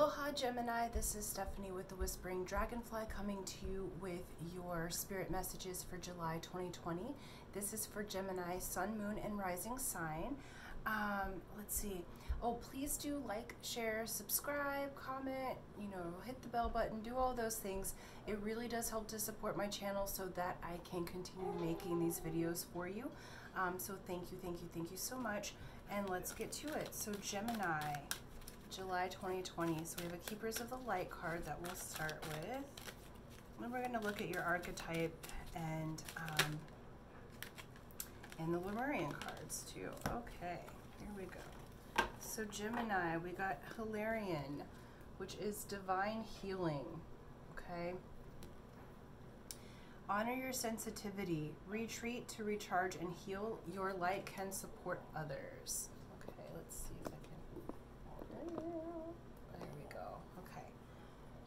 Aloha Gemini, this is Stephanie with the Whispering Dragonfly coming to you with your spirit messages for July 2020. This is for Gemini, Sun, Moon, and Rising sign. Let's see. Oh, please do like, share, subscribe, comment, hit the bell button, do all those things. It really does help to support my channel so that I can continue making these videos for you. So thank you so much. And let's get to it. So Gemini, July 2020. So we have a Keepers of the Light card that we'll start with. And we're going to look at your archetype and the Lemurian cards too. Okay, here we go. So Gemini, we got Hilarion, which is divine healing. Okay. Honor your sensitivity. Retreat to recharge and heal. Your light can support others. Okay, let's see if I can. There we go. Okay.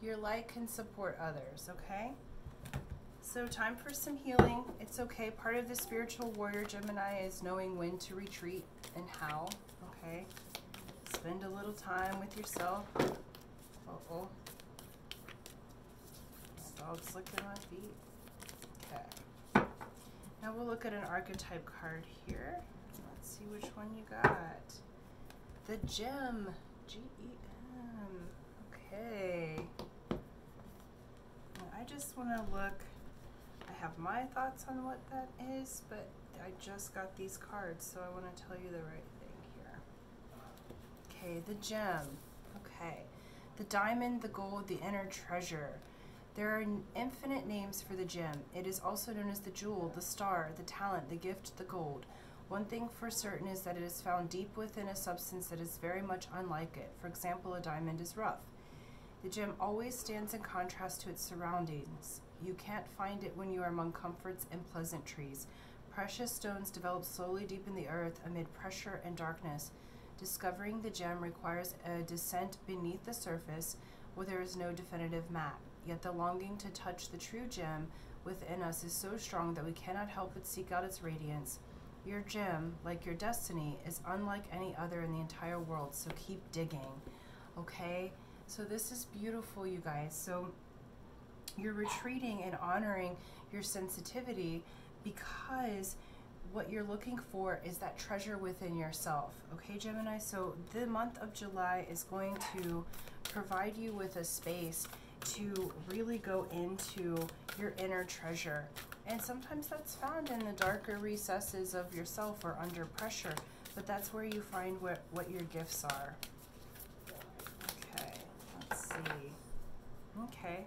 Your light can support others. Okay. So time for some healing. It's okay. Part of the spiritual warrior Gemini is knowing when to retreat and how. Okay. Spend a little time with yourself. Uh-oh. My dog's licking my feet. Okay. Now we'll look at an archetype card here. Let's see which one you got. The Gem. G-E-M. Okay. Now I just want to look. I have my thoughts on what that is, but I just got these cards, so I want to tell you the right thing here. Okay, the Gem. Okay. The diamond, the gold, the inner treasure. There are infinite names for the gem. It is also known as the jewel, the star, the talent, the gift, the gold. One thing for certain is that it is found deep within a substance that is very much unlike it. For example, a diamond is rough. The gem always stands in contrast to its surroundings. You can't find it when you are among comforts and pleasantries. Precious stones develop slowly deep in the earth amid pressure and darkness. Discovering the gem requires a descent beneath the surface where there is no definitive map. Yet the longing to touch the true gem within us is so strong that we cannot help but seek out its radiance. Your gem, like your destiny, is unlike any other in the entire world, so keep digging. Okay? So this is beautiful, you guys. So you're retreating and honoring your sensitivity because what you're looking for is that treasure within yourself. Okay, Gemini? So the month of July is going to provide you with a space to really go into your inner treasure. And sometimes that's found in the darker recesses of yourself or under pressure, but that's where you find what your gifts are. Okay, let's see. Okay,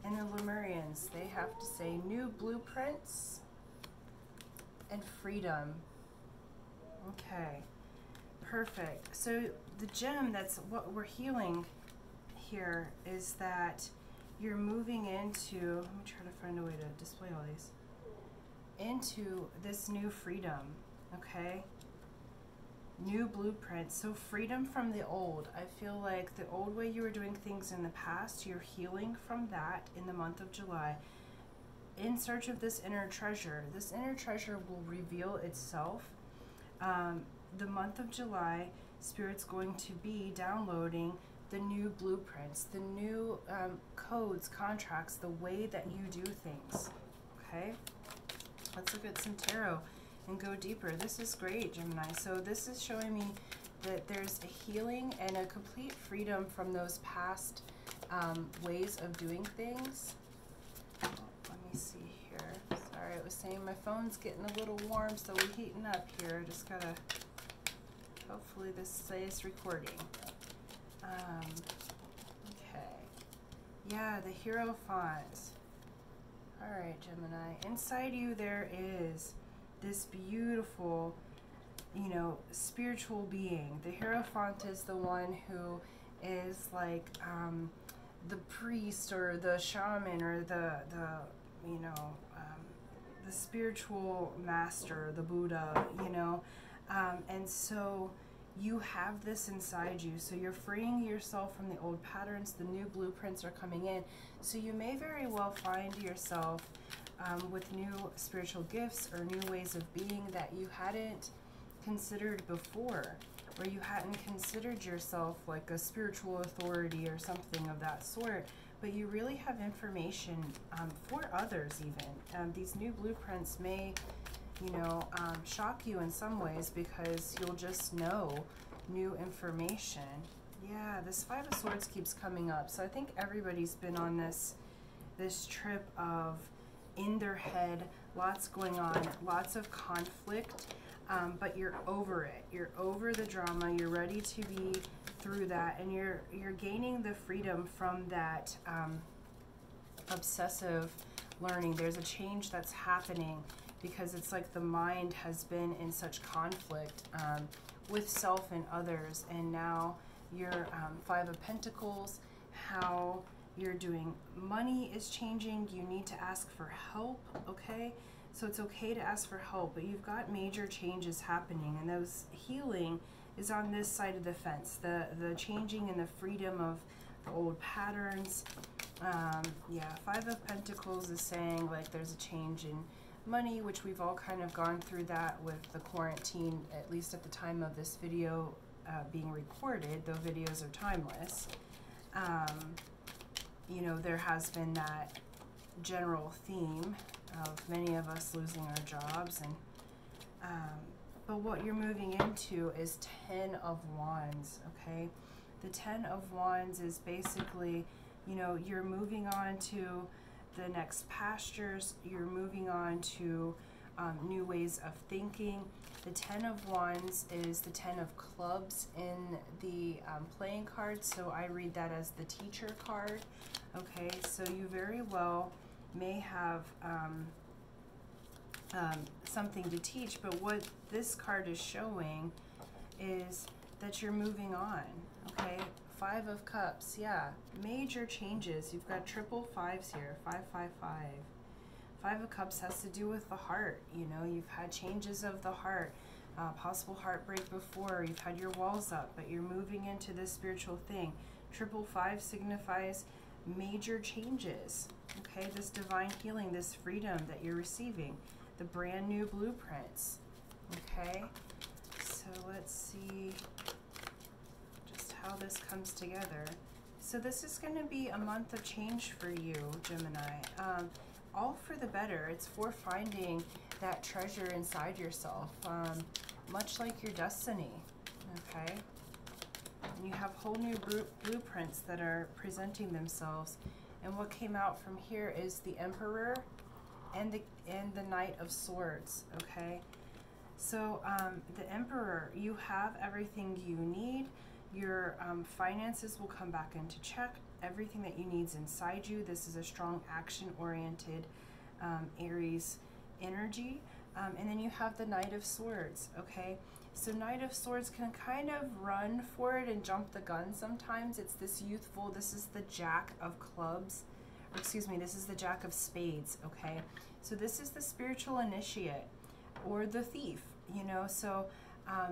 and the Lemurians, they have to say new blueprints and freedom. Okay, perfect. So the gem, that's what we're healing here, is that you're moving into, let me try to find a way to display all these, into this new freedom. Okay, new blueprint. So freedom from the old. I feel like the old way you were doing things in the past, you're healing from that in the month of July in search of this inner treasure. This inner treasure will reveal itself. The month of July, Spirit's going to be downloading the new blueprints, the new codes, contracts, the way that you do things. Okay, let's look at some tarot and go deeper. This is great, Gemini. So this is showing me that there's a healing and a complete freedom from those past ways of doing things. Oh, let me see here. Sorry, it was saying my phone's getting a little warm, so we're heating up here. Just gotta, hopefully this stays recording. Okay. Yeah, the Hierophant. Alright, Gemini. Inside you there is this beautiful, spiritual being. The Hierophant is the one who is like the priest or the shaman or the spiritual master, the Buddha, and so you have this inside you. So you're freeing yourself from the old patterns. The new blueprints are coming in. So you may very well find yourself with new spiritual gifts or new ways of being that you hadn't considered before. or you hadn't considered yourself like a spiritual authority or something of that sort, but you really have information for others even. These new blueprints may, you know, shock you in some ways because you'll just know new information. Yeah, this Five of Swords keeps coming up. So I think everybody's been on this trip of in their head, lots going on, lots of conflict, but you're over it. You're over the drama. You're ready to be through that, and you're gaining the freedom from that obsessive learning. There's a change that's happening because it's like the mind has been in such conflict with self and others, and now your Five of Pentacles, how you're doing money is changing. You need to ask for help, okay? So it's okay to ask for help, but you've got major changes happening, and those healing is on this side of the fence. The changing and the freedom of the old patterns. Yeah, Five of Pentacles is saying like there's a change in money, which we've all kind of gone through that with the quarantine, at least at the time of this video being recorded, though videos are timeless. You know, there has been that general theme of many of us losing our jobs, and but what you're moving into is 10 of Wands, okay? The 10 of Wands is basically, you know, you're moving on to the next pastures, you're moving on to new ways of thinking. The 10 of Wands is the 10 of clubs in the playing card, so I read that as the teacher card, okay? So you very well may have something to teach, but what this card is showing is that you're moving on, okay? Five of Cups, yeah, major changes. You've got triple fives here, 555. Five of Cups has to do with the heart. You know, you've had changes of the heart, possible heartbreak before. You've had your walls up, but you're moving into this spiritual thing. Triple five signifies major changes, okay? This divine healing, this freedom that you're receiving, the brand new blueprints, okay? So let's see just how this comes together. So this is going to be a month of change for you, Gemini. All for the better. It's for finding that treasure inside yourself, much like your destiny, okay? And you have whole new blueprints that are presenting themselves. And what came out from here is the Emperor and the Knight of Swords, okay? So the Emperor, you have everything you need. Your finances will come back into check. Everything that you need is inside you. This is a strong action-oriented Aries energy. And then you have the Knight of Swords, okay? So Knight of Swords can kind of run for it and jump the gun sometimes. It's this youthful, this is the Jack of Clubs, or excuse me, this is the Jack of Spades, okay? So this is the spiritual initiate or the thief, you know? So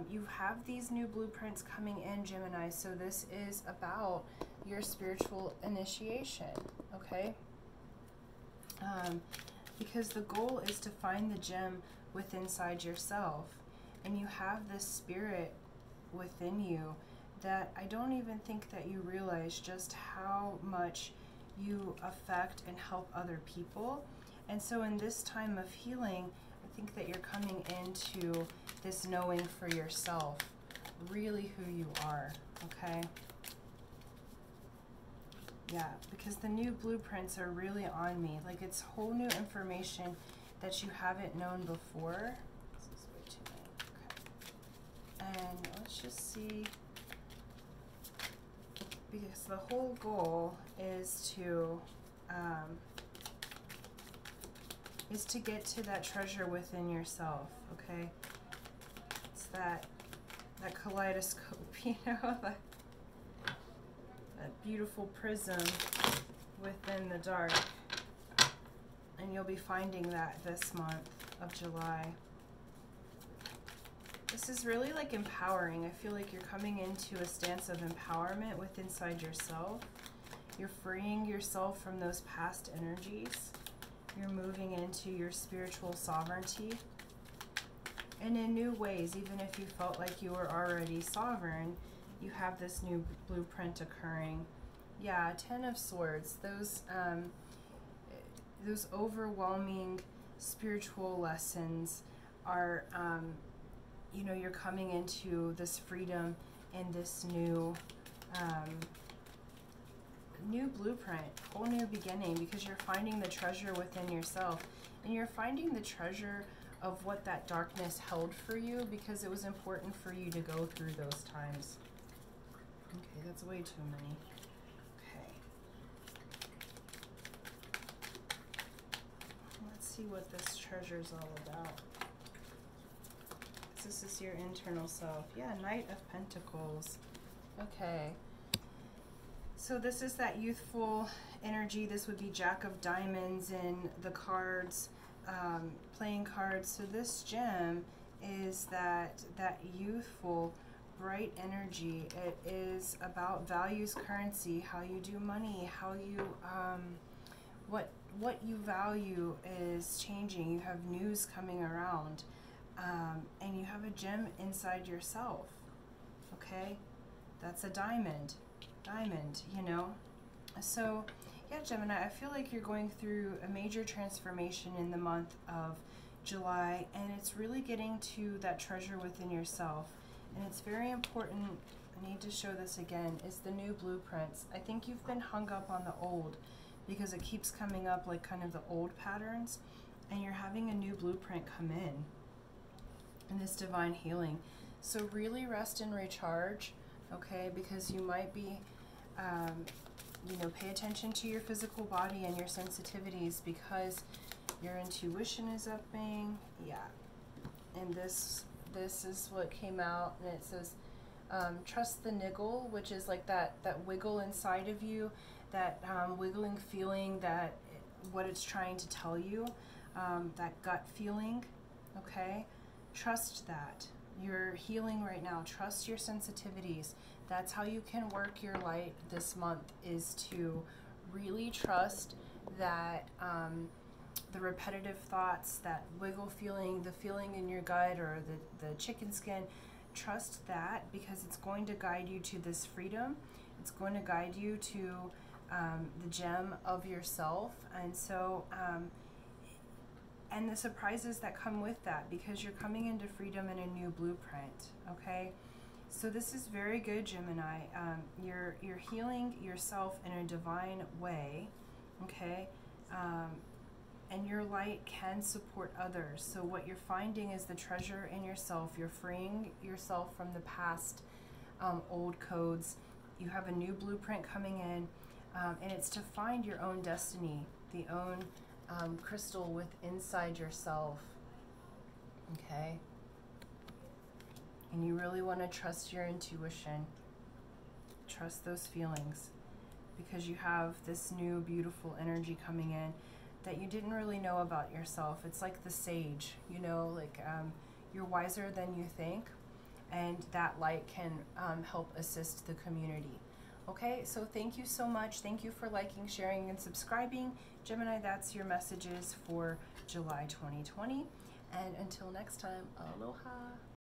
you have these new blueprints coming in, Gemini. So this is about your spiritual initiation, okay? Because the goal is to find the gem within inside yourself, and you have this spirit within you that I don't even think that you realize just how much you affect and help other people. And so in this time of healing, I think that you're coming into this knowing for yourself, really who you are, okay? Yeah, because the new blueprints are really on me. Like, it's whole new information that you haven't known before. This is way too many. Okay. And let's just see. Because the whole goal is to get to that treasure within yourself, okay? It's that kaleidoscope, you know, that beautiful prism within the dark. And you'll be finding that this month of July. This is really like empowering. I feel like you're coming into a stance of empowerment within inside yourself. You're freeing yourself from those past energies. You're moving into your spiritual sovereignty. And in new ways, even if you felt like you were already sovereign, you have this new blueprint occurring. Yeah, 10 of Swords, those overwhelming spiritual lessons are, you know, you're coming into this freedom and this new, new blueprint, whole new beginning, because you're finding the treasure within yourself, and you're finding the treasure of what that darkness held for you, because it was important for you to go through those times. Okay, that's way too many. Okay. Let's see what this treasure is all about. This is your internal self. Yeah, Knight of Pentacles. Okay. So this is that youthful energy. This would be Jack of Diamonds in the cards, playing cards. So this gem is that youthful, bright energy. It is about values, currency, how you do money, how you, what you value is changing. You have news coming around, and you have a gem inside yourself. Okay, that's a diamond, you know. So yeah, Gemini, I feel like you're going through a major transformation in the month of July, and it's really getting to that treasure within yourself. And it's very important, I need to show this again, is the new blueprints. I think you've been hung up on the old because it keeps coming up like kind of the old patterns, and you're having a new blueprint come in this divine healing. So really rest and recharge, okay, because you might be, you know, pay attention to your physical body and your sensitivities, because your intuition is upping. Yeah, and this is what came out, and it says trust the niggle, which is like that wiggle inside of you, that wiggling feeling, that what it's trying to tell you, that gut feeling. Okay, trust that. You're healing right now. Trust your sensitivities. That's how you can work your light this month, is to really trust that the repetitive thoughts, that wiggle feeling, the feeling in your gut, or the chicken skin, trust that, because it's going to guide you to this freedom. It's going to guide you to the gem of yourself. And so, and the surprises that come with that, because you're coming into freedom in a new blueprint, okay? So this is very good, Gemini. You're healing yourself in a divine way, okay? And your light can support others. So what you're finding is the treasure in yourself. You're freeing yourself from the past old codes. You have a new blueprint coming in, and it's to find your own destiny, the own crystal with inside yourself, okay? And you really want to trust your intuition. Trust those feelings, because you have this new beautiful energy coming in that you didn't really know about yourself. It's like the sage, you know, like you're wiser than you think, and that light can help assist the community. Okay, so thank you so much. Thank you for liking, sharing, and subscribing. Gemini, that's your messages for July 2020. And until next time, aloha.